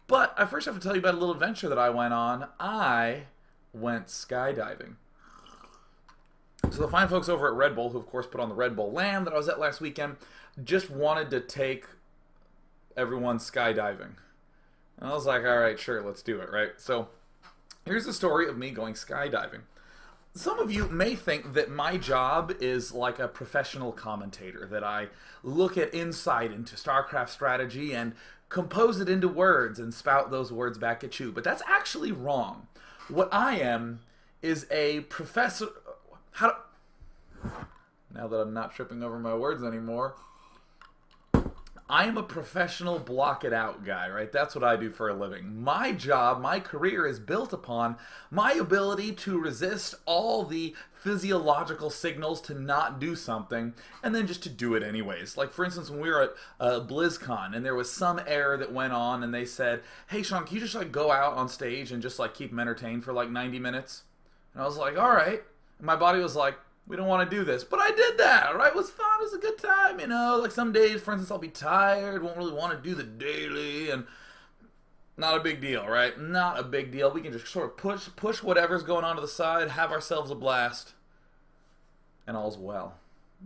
But I first have to tell you about a little adventure that I went on. I went skydiving. So the fine folks over at Red Bull, who of course put on the Red Bull Land that I was at last weekend, just wanted to take everyone skydiving. And I was like, all right, sure, let's do it, right? So here's the story of me going skydiving. Some of you may think that my job is like a professional commentator, that I look at insight into StarCraft strategy and compose it into words and spout those words back at you. But that's actually wrong. What I am is a professor... Now that I'm not tripping over my words anymore, I am a professional block it out guy, right? That's what I do for a living. My job, my career is built upon my ability to resist all the physiological signals to not do something and then just to do it anyways. Like, for instance, when we were at BlizzCon and there was some error that went on and they said, hey, Sean, can you just like go out on stage and just like keep them entertained for like 90 minutes? And I was like, all right. And my body was like, we don't want to do this. But I did that, right? It was fun. It was a good time, you know. Like some days, for instance, I'll be tired, won't really want to do the daily, and not a big deal, right? Not a big deal. We can just sort of push whatever's going on to the side, have ourselves a blast, and all's well.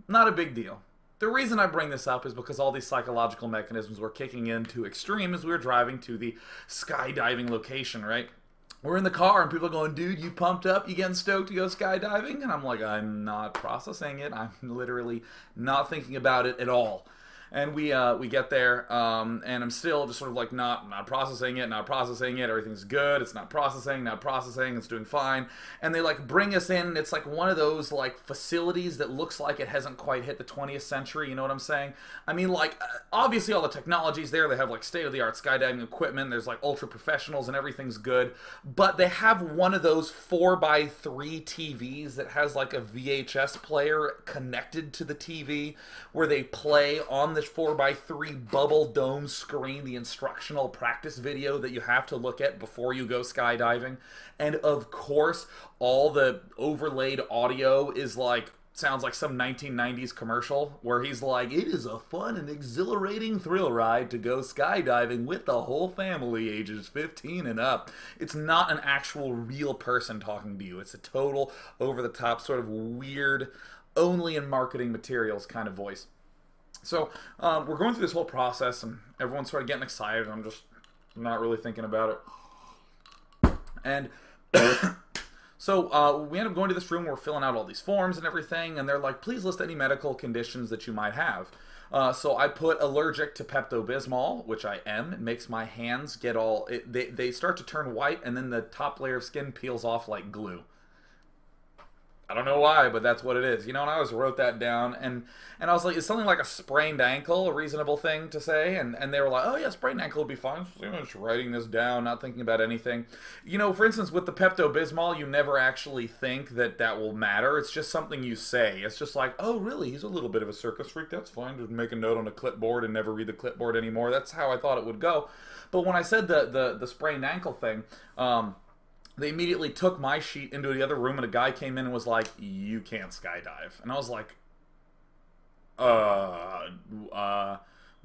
Not a big deal. The reason I bring this up is because all these psychological mechanisms were kicking into extreme as we were driving to the skydiving location, right? We're in the car and people are going, dude, you pumped up? You getting stoked to go skydiving? And I'm like, I'm not processing it. I'm literally not thinking about it at all. And we get there, and I'm still just sort of like not processing it, not processing it. Everything's good. It's not processing, not processing. It's doing fine. And they like bring us in. It's like one of those like facilities that looks like it hasn't quite hit the 20th century. You know what I'm saying? I mean, like obviously all the technology's there. They have like state-of-the-art skydiving equipment. There's like ultra professionals and everything's good. But they have one of those 4x3 TVs that has like a VHS player connected to the TV where they play on the 4x3 bubble dome screen the instructional practice video that you have to look at before you go skydiving. And of course, all the overlaid audio is like, sounds like some 1990s commercial where he's like, it is a fun and exhilarating thrill ride to go skydiving with the whole family ages 15 and up. It's not an actual real person talking to you. It's a total over-the-top sort of weird, only in marketing materials kind of voice. So we're going through this whole process, and everyone's sort of getting excited. I'm just not really thinking about it. And so we end up going to this room where we're filling out all these forms and everything, and they're like, please list any medical conditions that you might have. So I put allergic to Pepto-Bismol, which I am. It makes my hands get all... They start to turn white, and then the top layer of skin peels off like glue. I don't know why, but that's what it is. You know, and I always wrote that down, and I was like, is something like a sprained ankle a reasonable thing to say? And they were like, oh yeah, sprained ankle would be fine. So, you know, just writing this down, not thinking about anything. You know, for instance, with the Pepto-Bismol, you never actually think that that will matter. It's just something you say. It's just like, oh really, he's a little bit of a circus freak, that's fine. Just make a note on a clipboard and never read the clipboard anymore. That's how I thought it would go. But when I said the sprained ankle thing, they immediately took my sheet into the other room, and a guy came in and was like, you can't skydive. And I was like,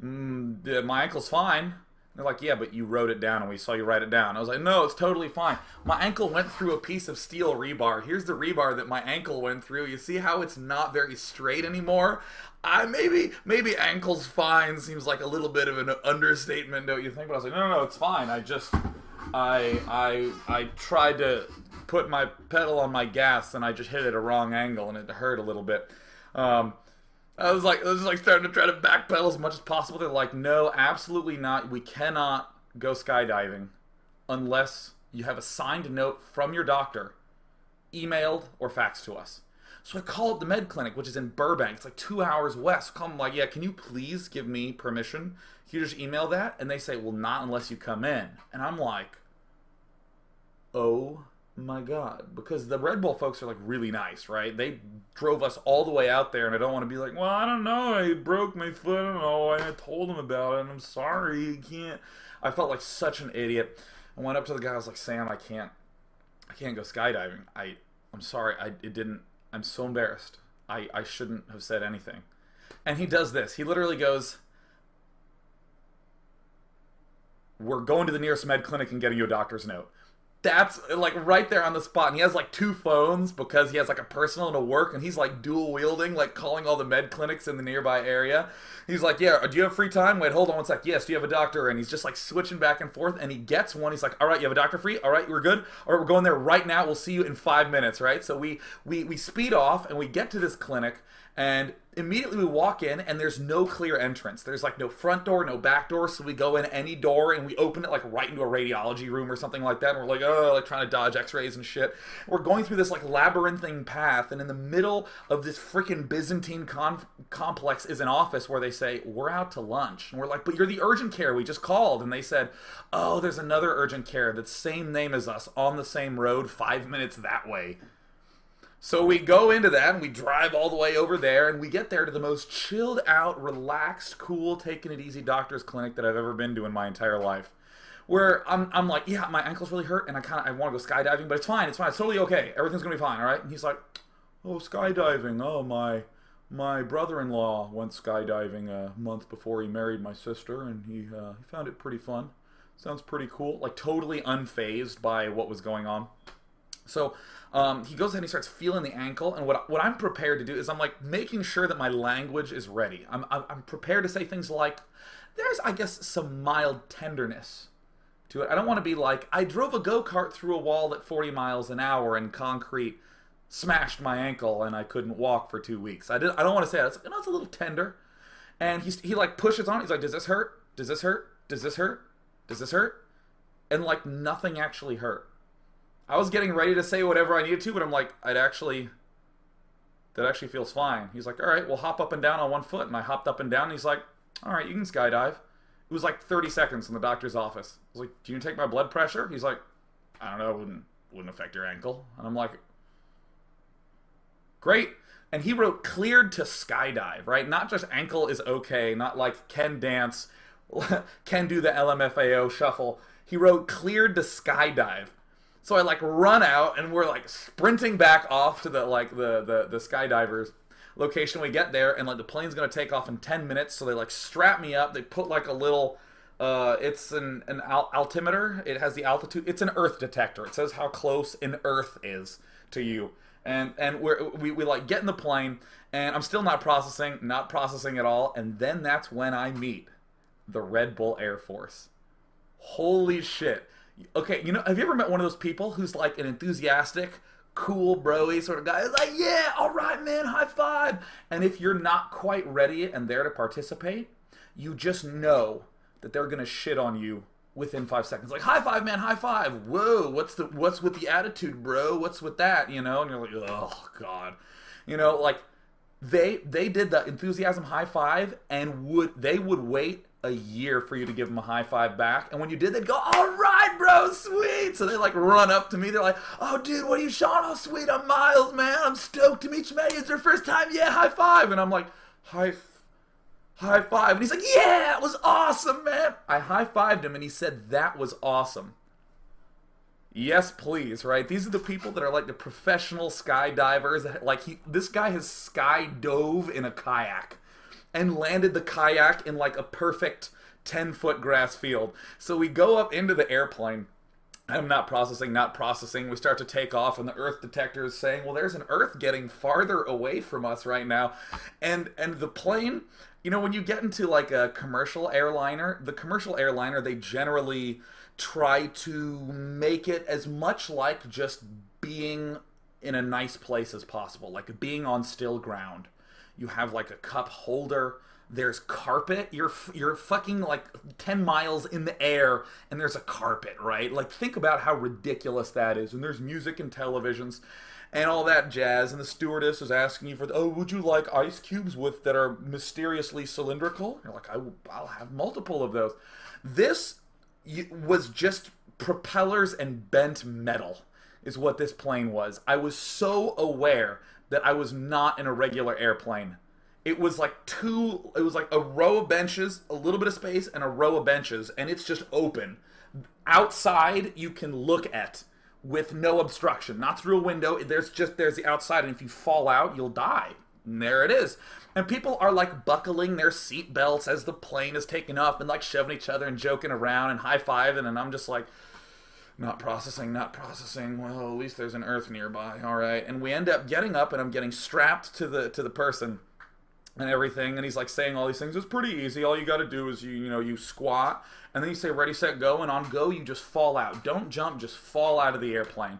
my ankle's fine. And they're like, yeah, but you wrote it down, and we saw you write it down. I was like, no, it's totally fine. My ankle went through a piece of steel rebar. Here's the rebar that my ankle went through. You see how it's not very straight anymore? Maybe ankle's fine seems like a little bit of an understatement, don't you think? But I was like, no, it's fine. I tried to put my pedal on my gas, and I just hit it at a wrong angle, and it hurt a little bit. I was like starting to try to backpedal as much as possible. They're like, no, absolutely not. We cannot go skydiving unless you have a signed note from your doctor, emailed or faxed to us. So I call up the med clinic, which is in Burbank. It's like 2 hours west. I call them like, yeah, can you please give me permission? Can you just email that? And they say, well, not unless you come in. And I'm like, oh my God. Because the Red Bull folks are like really nice, right? They drove us all the way out there, and I don't want to be like, well, I don't know, I broke my foot, I don't know, I told them about it, and I'm sorry, you can't. I felt like such an idiot. I went up to the guy, I was like, Sam, I can't go skydiving. I'm sorry, I'm so embarrassed. I shouldn't have said anything. And he does this. He literally goes, we're going to the nearest med clinic and getting you a doctor's note. That's like right there on the spot. And he has like two phones because he has like a personal and a work, and he's like dual wielding, like calling all the med clinics in the nearby area. He's like, yeah, do you have free time? Wait, hold on one sec. Yes, do you have a doctor? And he's just like switching back and forth, and he gets one. He's like, all right, you have a doctor free? All right, we're good. All right, we're going there right now. We'll see you in 5 minutes, right? So we speed off and we get to this clinic, and immediately we walk in, and there's no clear entrance. There's like no front door, no back door, so we go in any door and we open it like right into a radiology room or something like that, and we're like, oh, like trying to dodge x-rays and shit. We're going through this like labyrinthine path, and in the middle of this freaking Byzantine complex is an office where they say, we're out to lunch. And we're like, but you're the urgent care, we just called. And they said, oh, there's another urgent care that's same name as us on the same road 5 minutes that way. So we go into that, and we drive all the way over there, and we get there to the most chilled out, relaxed, cool, taking it easy doctor's clinic that I've ever been to in my entire life. Where I'm like, yeah, my ankle's really hurt, and I want to go skydiving, but it's fine, it's totally okay, everything's gonna be fine, all right? And he's like, oh, skydiving, oh, my brother-in-law went skydiving a month before he married my sister, and he found it pretty fun. Sounds pretty cool, like totally unfazed by what was going on. So he goes ahead and he starts feeling the ankle, and what I'm prepared to do is I'm like making sure that my language is ready. I'm prepared to say things like, there's, I guess, some mild tenderness to it. I don't want to be like, I drove a go-kart through a wall at 40 miles an hour and concrete smashed my ankle and I couldn't walk for 2 weeks. I don't want to say that. It's, it's a little tender. And he like pushes on. He's like, does this hurt? Does this hurt? Does this hurt? Does this hurt? And like nothing actually hurt. I was getting ready to say whatever I needed to, but I'm like, that actually feels fine. He's like, all right, we'll hop up and down on one foot. And I hopped up and down, and he's like, all right, you can skydive. It was like 30 seconds in the doctor's office. I was like, do you take my blood pressure? He's like, I don't know, it wouldn't affect your ankle. And I'm like, great. And he wrote cleared to skydive, right? Not just ankle is okay, not like can dance, can do the LMFAO shuffle. He wrote cleared to skydive. So I like run out, and we're like sprinting back off to the skydivers location. We get there, and like the plane's gonna take off in 10 minutes. So they like strap me up. They put like a little, it's an altimeter. It has the altitude. It's an Earth detector. It says how close an Earth is to you. And we like get in the plane, and I'm still not processing at all. And then that's when I meet the Red Bull Air Force. Holy shit. Okay, have you ever met one of those people who's like an enthusiastic, cool, bro-y sort of guy? It's like, yeah, all right, man, high five. And if you're not quite ready and there to participate, you just know that they're going to shit on you within 5 seconds. Like, high five, man, high five. Whoa, what's with the attitude, bro? What's with that, And you're like, oh, God. Like, they did the enthusiasm high five, and they would wait a year for you to give them a high five back, and when you did, they'd go, all right, bro, sweet. So they like run up to me. They're like, oh, dude, what are you, Sean? Oh, sweet, I'm Miles, man. I'm stoked to meet you, man. It's your first time. Yeah, high five. And I'm like, high five. And he's like, yeah, it was awesome, man. I high fived him, and he said that was awesome. Yes, please, right? These are the people that are like the professional skydivers. Like this guy has skydove in a kayak and landed the kayak in like a perfect 10-foot grass field. So we go up into the airplane. I'm not processing. We start to take off, and the Earth detector is saying, well, there's an Earth getting farther away from us right now. And the plane, when you get into like a commercial airliner, they generally try to make it as much like just being in a nice place as possible, like being on still ground. You have like a cup holder. There's carpet. You're fucking like 10 miles in the air, and there's a carpet, right? Like, think about how ridiculous that is. And there's music and televisions and all that jazz. And the stewardess is asking you for, would you like ice cubes that are mysteriously cylindrical? You're like, I'll have multiple of those. This was just propellers and bent metal is what this plane was. I was so aware that I was not in a regular airplane. It was like a row of benches, a little bit of space, and a row of benches, and it's just open. Outside, you can look at with no obstruction, not through a window. There's the outside, and if you fall out, you'll die. And there it is. And people are like buckling their seat belts as the plane is taking off and like shoving each other and joking around and high-fiving. And I'm just like, not processing, not processing. Well, at least there's an Earth nearby. All right. And we end up getting up and I'm getting strapped to the person and everything. And he's like saying all these things. It's pretty easy. All you got to do is you squat and then you say ready, set, go. And on go, you just fall out. Don't jump, just fall out of the airplane.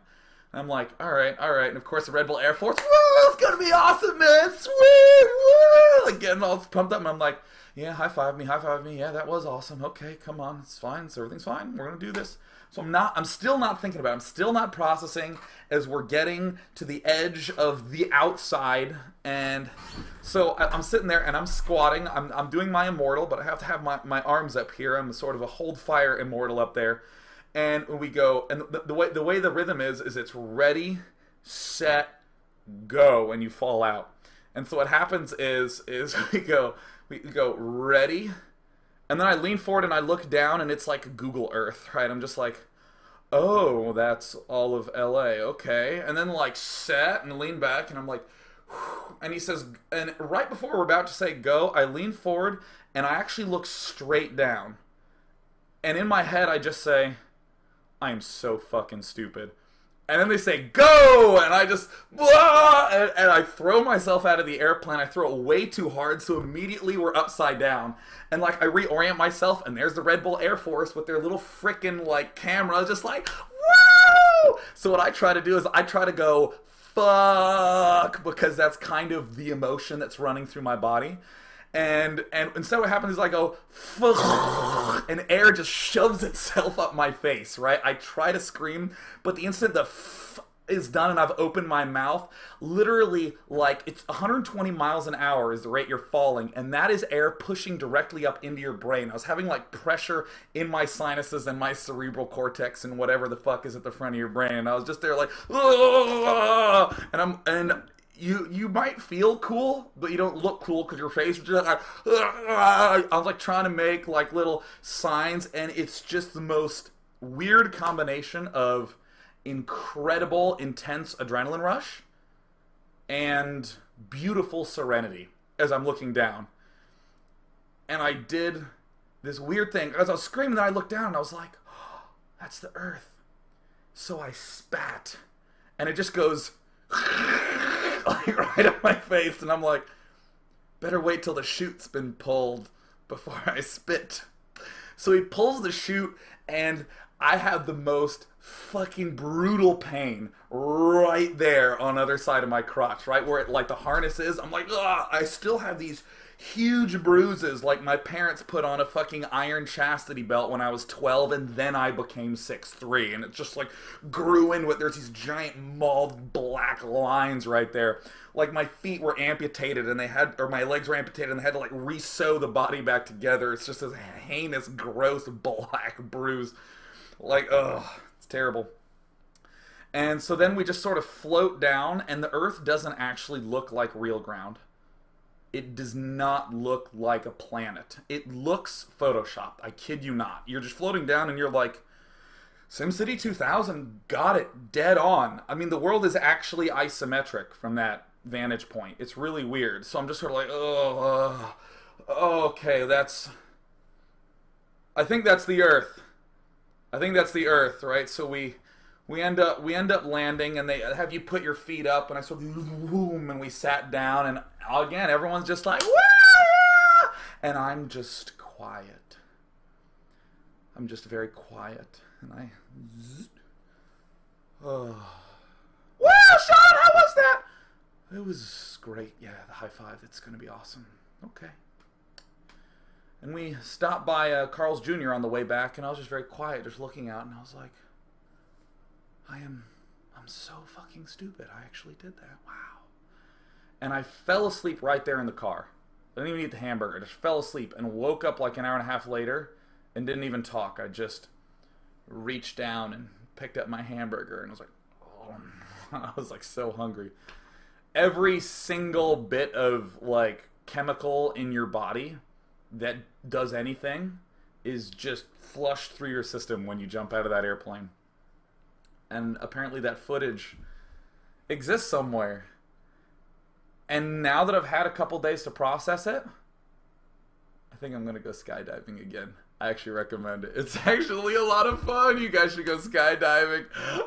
And I'm like, all right. And of course, the Red Bull Air Force, woo, it's going to be awesome, man. Sweet, woo. Like getting all pumped up. And I'm like, yeah, high five me. Yeah, that was awesome. Okay, come on. It's fine. So everything's fine. We're going to do this. So I'm still not thinking about it. I'm still not processing as we're getting to the edge of the outside. And so I'm sitting there and I'm squatting. I'm doing my immortal, but I have to have my arms up here. I'm sort of a hold fire immortal up there. And we go, and the way the rhythm is it's ready, set, go, and you fall out. And so what happens is we go ready, and then I lean forward and I look down and it's like Google Earth, right? I'm just like, oh, that's all of LA, okay. And then like set and lean back and I'm like, whew. And he says, and right before we're about to say go, I lean forward and I actually look straight down. And in my head I just say, I am so fucking stupid. And then they say, go! And I just, blah! And I throw myself out of the airplane. I throw it way too hard, so immediately we're upside down. And, like, I reorient myself, and there's the Red Bull Air Force with their little frickin', like, camera, just like, woo! So what I try to do is I try to go, fuck, because that's kind of the emotion that's running through my body. And instead what happens is I go, fuck, and air just shoves itself up my face, right? I try to scream, but the instant the f is done and I've opened my mouth, literally, like, it's 120 miles an hour is the rate you're falling, and that is air pushing directly up into your brain. I was having, like, pressure in my sinuses and my cerebral cortex and whatever the fuck is at the front of your brain, and I was just there like, and you might feel cool, but you don't look cool because your face is just like, I was like trying to make like little signs, and it's just the most weird combination of incredible, intense adrenaline rush and beautiful serenity as I'm looking down. And I did this weird thing. As I was screaming, then I looked down and I was like, oh, that's the Earth. So I spat, and it just goes like right on my face, and I'm like, better wait till the chute's been pulled before I spit. So he pulls the chute, and I have the most fucking brutal pain right there on the other side of my crotch, right where it, like the harness is. I'm like, ugh, I still have these huge bruises like my parents put on a fucking iron chastity belt when I was 12, and then I became 6'3", and it just like grew in with, there's these giant mauled black lines right there. Like my feet were amputated and they had, or my legs were amputated and they had to like re-sew the body back together. It's just this heinous, gross black bruise. Like, ugh, it's terrible. And so then we just sort of float down, and the Earth doesn't actually look like real ground. It does not look like a planet. It looks photoshopped. I kid you not. You're just floating down and you're like, SimCity 2000 got it dead on. I mean, the world is actually isometric from that vantage point. It's really weird. So I'm just sort of like, oh, okay, I think that's the Earth. I think that's the Earth, right? So we end up landing, and they have you put your feet up, and I sort of boom, and we sat down, and again everyone's just like, wah! And I'm just quiet. I'm just very quiet, and I, oh, wow, Sean, how was that? It was great. Yeah, the high five. It's gonna be awesome. Okay. And we stopped by Carl's Jr. on the way back, and I was just very quiet, just looking out, and I was like, I'm so fucking stupid. I actually did that. Wow. And I fell asleep right there in the car. I didn't even eat the hamburger. I just fell asleep and woke up like an hour and a half later and didn't even talk. I just reached down and picked up my hamburger, and I was like, oh. I was like so hungry. Every single bit of like chemical in your body that does anything is just flushed through your system when you jump out of that airplane. And apparently that footage exists somewhere. And now that I've had a couple days to process it, I think I'm going to go skydiving again. I actually recommend it. It's actually a lot of fun. You guys should go skydiving.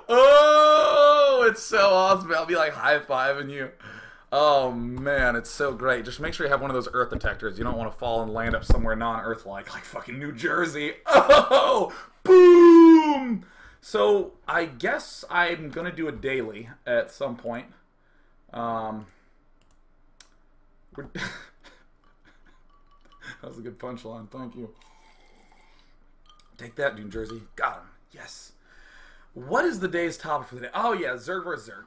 Oh, it's so awesome. I'll be like high-fiving you. Oh, man, it's so great. Just make sure you have one of those earth detectors. You don't want to fall and land up somewhere non-Earth-like, like fucking New Jersey. Oh, boom! So, I guess I'm going to do a daily at some point. That was a good punchline. Thank you. Take that, New Jersey. Got him. Yes. What is the day's topic for the day? Oh, yeah, Zerg vs. Zerg.